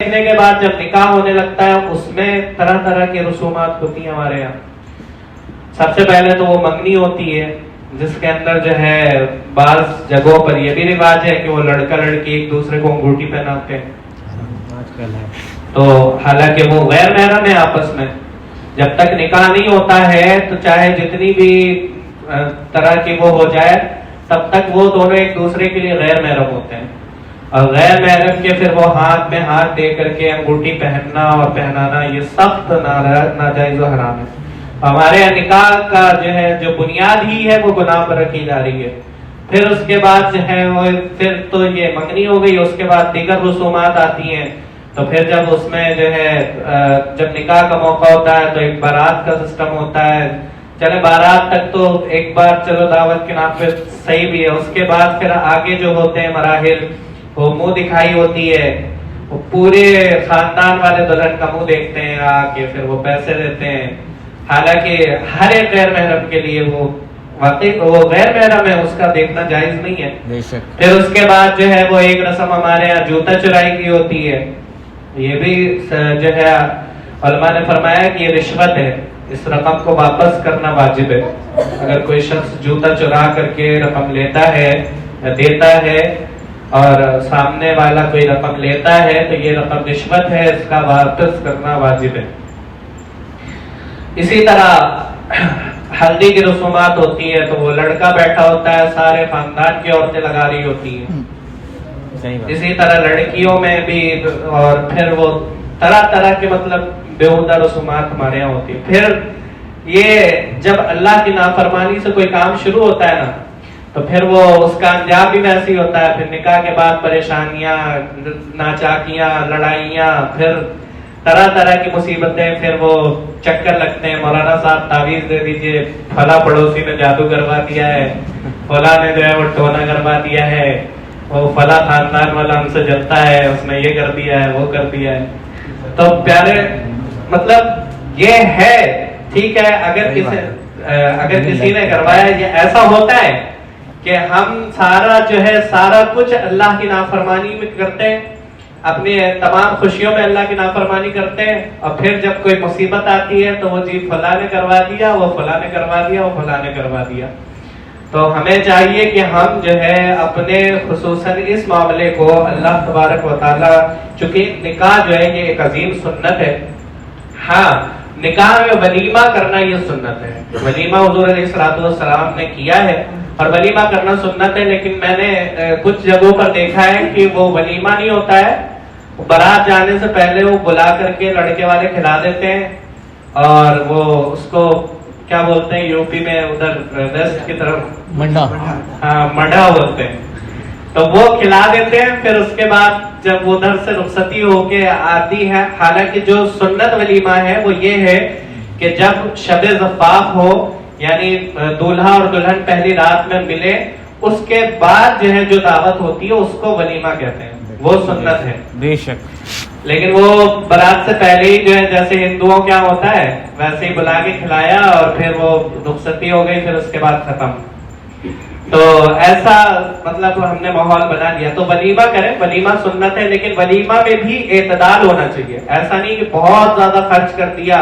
دیکھنے کے بعد جب نکاح ہونے لگتا ہے اس میں طرح طرح کی رسومات ہوتی ہیں ہمارے یہاں. سب سے پہلے تو وہ منگنی ہوتی ہے جس کے اندر جو ہے بعض جگہوں پر یہ بھی رواج ہے کہ وہ لڑکا لڑکی ایک دوسرے کو انگوٹھی پہناتے ہیں. تو حالانکہ وہ غیر محرم ہے آپس میں. جب تک نکاح نہیں ہوتا ہے تو چاہے جتنی بھی طرح کی وہ ہو جائے تب تک وہ دونوں ایک دوسرے کے لیے غیر محرم ہوتے ہیں. اور غیر محرم کے پھر وہ ہاتھ میں ہاتھ دے کر کے انگوٹھی پہننا اور پہنانا یہ سخت ناجائز و حرام ہے. ہمارے یہاں نکاح کا جو ہے جو بنیاد ہی ہے وہ گناہ پر رکھی جا رہی ہے. پھر اس کے بعد جو ہے وہ پھر تو یہ منگنی ہو گئی. اس کے بعد دیگر رسومات آتی ہیں. تو پھر جب اس میں جو ہے جب نکاح کا موقع ہوتا ہے تو ایک بارات کا سسٹم ہوتا ہے. چلے بارات تک تو ایک بار چلو دعوت کے نام پہ صحیح بھی ہے. اس کے بعد پھر آگے جو ہوتے ہیں مراحل وہ منہ دکھائی ہوتی ہے. وہ پورے خاندان والے دلہن کا منہ دیکھتے ہیں آ کے پھر وہ پیسے دیتے ہیں. حالانکہ ہر ایک غیر محرم کے لیے وہ واقعی وہ غیر محرم ہے اس کا دیکھنا جائز نہیں ہے. پھر اس کے بعد جو ہے وہ ایک رسم ہمارے یہاں جوتا چرائی کی ہوتی ہے. یہ بھی جو ہے علماء نے فرمایا کہ یہ رشوت ہے. اس رقم کو واپس کرنا واجب ہے. اگر کوئی شخص جوتا چرا کر کے رقم لیتا ہے دیتا ہے اور سامنے والا کوئی رقم لیتا ہے تو یہ رقم رشوت ہے. اس کا واپس کرنا واجب ہے. اسی طرح ہلدی کی رسومات ہوتی ہے تو وہ لڑکا بیٹھا ہوتا ہے سارے خاندان کی عورتیں لگا رہی ہوتی ہیں. اسی طرح لڑکیوں میں بھی اور پھر وہ طرح طرح کے مطلب بےہودہ رسومات ہمارے یہاں ہوتی ہے. پھر یہ جب اللہ کی نافرمانی سے کوئی کام شروع ہوتا ہے نا تو پھر وہ اس کا انجام بھی ویسے ہی ہوتا ہے. پھر نکاح کے بعد پریشانیاں ناچاکیاں لڑائیاں پھر طرح طرح کی مصیبتیں. پھر وہ چکر لگتے ہیں مولانا صاحب تعویذ دے دیجئے فلاں پڑوسی نے جادو کروا دیا ہے فلاں نے جو ہے وہ ٹونا کروا دیا ہے وہ فلاں خاندان والا ہم سے جلتا ہے اس نے یہ کر دیا ہے وہ کر دیا ہے. تو پیارے مطلب یہ ہے ٹھیک ہے اگر کسی نے کروایا یہ ایسا ہوتا ہے کہ ہم سارا جو ہے سارا کچھ اللہ کی نافرمانی میں کرتے ہیں. اپنی تمام خوشیوں میں اللہ کی نافرمانی کرتے ہیں اور پھر جب کوئی مصیبت آتی ہے تو وہ جی فلاں نے کروا دیا وہ فلاں نے کروا دیا وہ فلاں نے کروا دیا. تو ہمیں چاہیے کہ ہم جو ہے اپنے خصوصاً اس معاملے کو اللہ تبارک و تعالی چونکہ نکاح جو ہے یہ ایک عظیم سنت ہے. ہاں نکاح میں ولیمہ کرنا یہ سنت ہے. ولیمہ حضور علیہ الصلوۃ والسلام نے کیا ہے اور ولیمہ کرنا سنت ہے. لیکن میں نے کچھ جگہوں پر دیکھا ہے کہ وہ ولیمہ نہیں ہوتا ہے. بارات جانے سے پہلے وہ بلا کر کے لڑکے والے کھلا دیتے ہیں اور وہ اس کو کیا بولتے ہیں یوپی میں ادھر ویسٹ کی طرف منڈا. ہاں منڈا بولتے ہیں. تو وہ کھلا دیتے ہیں. پھر اس کے بعد جب وہ ادھر سے رخصتی ہو کے آتی ہے حالانکہ جو سنت ولیمہ ہے وہ یہ ہے کہ جب شب زفاف ہو یعنی دولہا اور دلہن پہلی رات میں ملے اس کے بعد جو ہے جو دعوت ہوتی ہے اس کو ولیمہ کہتے ہیں. وہ سنت ہے بے شک. لیکن وہ برات سے پہلے ہی جو ہے جیسے ہندوؤں کیا ہوتا ہے ویسے ہی بلا کے کھلایا اور پھر وہ رخصتی ہو گئی پھر اس کے بعد ختم. تو ایسا مطلب ہم نے ماحول بنا دیا. تو ولیمہ کریں. ولیمہ سنت ہے لیکن ولیمہ میں بھی اعتدال ہونا چاہیے. ایسا نہیں کہ بہت زیادہ خرچ کر دیا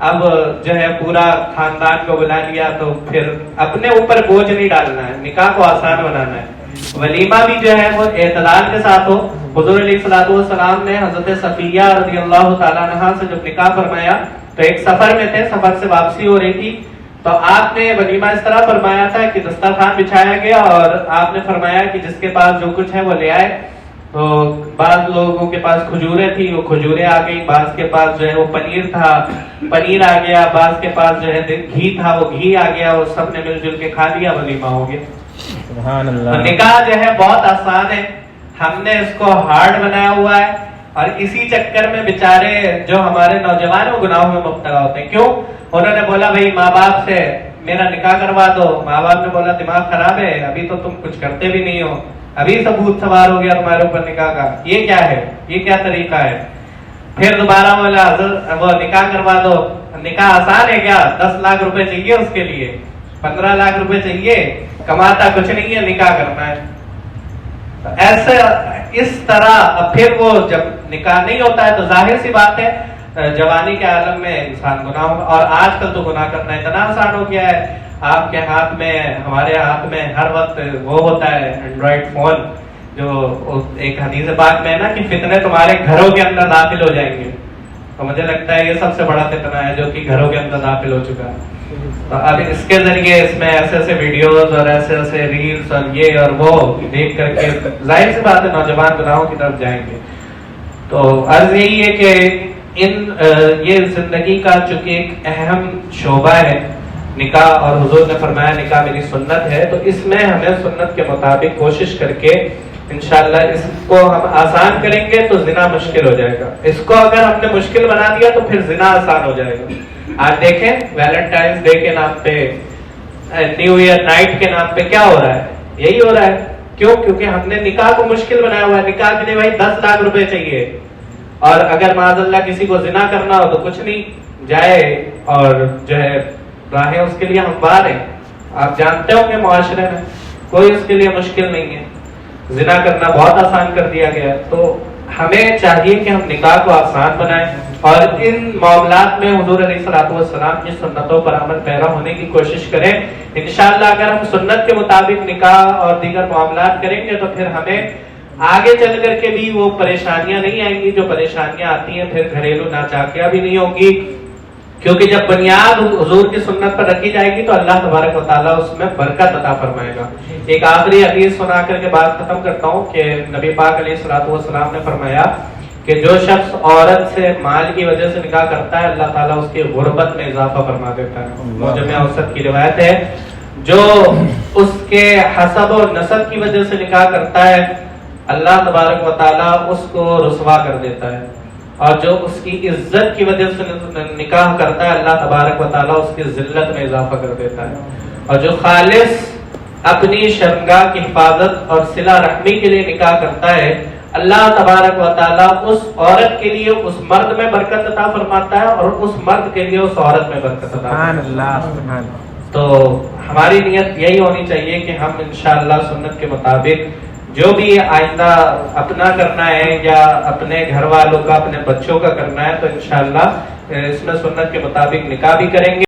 اب جو ہے پورا خاندان کو بلا لیا تو پھر اپنے اوپر بوجھ نہیں ڈالنا ہے. نکاح کو آسان بنانا ہے. ولیمہ بھی جو ہے وہ اعتدال کے ساتھ ہو. حضور علیہ الصلوۃ والسلام نے حضرت صفیہ رضی اللہ تعالیٰ عنہا سے جب نکاح فرمایا تو ایک سفر میں تھے. سفر سے واپسی ہو رہی تھی تو آپ نے ولیمہ اس طرح فرمایا تھا کہ دسترخوان بچھایا گیا اور آپ نے فرمایا کہ جس کے پاس جو کچھ ہے وہ لے آئے. تو بعض لوگوں کے پاس کھجوریں تھی وہ کھجوریں آ گئی. بعض کے پاس جو ہے وہ پنیر تھا پنیر آ گیا. بعض کے پاس جو ہے گھی تھا وہ گھی آ گیا. وہ سب نے مل جل کے کھا لیا ولیمہ ہو گیا. سبحان اللہ. نکاح جو ہے بہت آسان ہے. ہم نے اس کو ہارڈ بنایا ہوا ہے اور اسی چکر میں بیچارے جو ہمارے نوجوان وہ گناہوں میں مبتلا ہوتے ہیں. کیوں؟ انہوں نے بولا بھائی ماں باپ سے میرا نکاح کروا دو. ماں باپ نے بولا دماغ خراب ہے ابھی تو تم کچھ کرتے بھی نہیں ہو ابھی ثبوت سوار ہو گیا تمہارے اوپر نکاح کا. یہ کیا ہے یہ کیا طریقہ ہے؟ پھر دوبارہ بولا حضرت وہ نکاح کروا دو. نکاح آسان ہے کیا؟ 10 لاکھ روپے چاہیے اس کے لیے 15 لاکھ روپے چاہیے کماتا کچھ نہیں ہے نکاح کرنا ہے. ایسا اس طرح پھر وہ جب نکاح نہیں ہوتا ہے تو ظاہر سی بات ہے جوانی کے عالم میں انسان گناہ ہوگا. اور آج کل تو گناہ کرنا اتنا آسان ہو گیا ہے, آپ کے ہاتھ میں ہمارے ہاتھ میں ہر وقت وہ ہوتا ہے اینڈرائڈ فون, جو ایک حدیث پاک میں ہے نا کہ فتنے تمہارے گھروں کے اندر داخل ہو جائیں گے. تو مجھے لگتا ہے یہ سب سے بڑا فتنہ ہے جو کہ گھروں کے اندر داخل ہو چکا ہے. تو اب اس کے ذریعے اس میں ایسے ایسے ویڈیوز اور ایسے ایسے ریلز اور یہ اور وہ دیکھ کر کے ظاہر سی بات ہے نوجوان گناہوں کی طرف جائیں گے. تو عرض یہی ہے کہ یہ زندگی کا چونکہ ایک اہم شعبہ ہے نکاح, اور حضور نے فرمایا نکاح میری سنت ہے, تو اس میں ہمیں سنت کے مطابق کوشش کر کے انشاءاللہ اس کو ہم آسان کریں گے تو زنا مشکل ہو جائے گا. اس کو اگر ہم نے مشکل بنا دیا تو پھر زنا آسان ہو جائے گا. آج دیکھیں ویلنٹائنس ڈے کے نام پہ, نیو ایئر نائٹ کے نام پہ کیا ہو رہا ہے, یہی ہو رہا ہے. کیوں؟ کیونکہ ہم نے نکاح کو مشکل بنایا ہوا ہے. نکاح کے لیے بھائی 10 لاکھ روپے چاہیے, اور اگر معاذ اللہ کسی کو زنا کرنا ہو تو کچھ نہیں, جائے اور جو ہے راہیں اس کے لیے ہموار ہیں. آپ جانتے ہوں گے معاشرے میں کوئی اس کے لیے مشکل نہیں ہے, زنا کرنا بہت آسان کر دیا گیا. تو ہمیں چاہیے کہ ہم نکاح کو آسان بنائیں اور ان معاملات میں حضور علیہ الصلوۃ والسلام کی سنتوں پر عمل پیرا ہونے کی کوشش کریں. انشاءاللہ اگر ہم سنت کے مطابق نکاح اور دیگر معاملات کریں گے تو پھر ہمیں آگے چل کر کے بھی وہ پریشانیاں نہیں آئیں گی جو پریشانیاں آتی ہیں پھر گھریلو ناچاکیاں بھی نہیں ہوگی. کیونکہ جب بنیاد حضور کی سنت پر رکھی جائے گی تو اللہ تبارک و تعالیٰ اس میں برکت عطا فرمائے گا. ایک آخری حدیث سنا کر کے بات ختم کرتا ہوں کہ نبی پاک علیہ الصلوۃ والسلام نے فرمایا کہ جو شخص عورت سے مال کی وجہ سے نکاح کرتا ہے اللہ تعالیٰ اس کی غربت میں اضافہ فرما دیتا ہے. موجم اوسط کی روایت ہے. جو اس کے حسب و نسب کی وجہ سے نکاح کرتا ہے اللہ تبارک و تعالیٰ اس کو رسوا کر دیتا ہے, اور جو اس کی عزت کی وجہ سے نکاح کرتا ہے اللہ تبارک و تعالیٰ اس کی ذلت میں اضافہ کر دیتا ہے. اور جو خالص اپنی شرمگاہ کی حفاظت اور صلہ رحمی کے لیے نکاح کرتا ہے اللہ تبارک و تعالیٰ اس عورت کے لیے اس مرد میں برکت عطا فرماتا ہے اور اس مرد کے لیے اس عورت میں برکت عطا فرماتا ہے. تو ہماری نیت یہی ہونی چاہیے کہ ہم انشاءاللہ سنت کے مطابق جو بھی آئندہ اپنا کرنا ہے یا اپنے گھر والوں کا اپنے بچوں کا کرنا ہے تو انشاءاللہ اس میں سنت کے مطابق نکاح بھی کریں گے.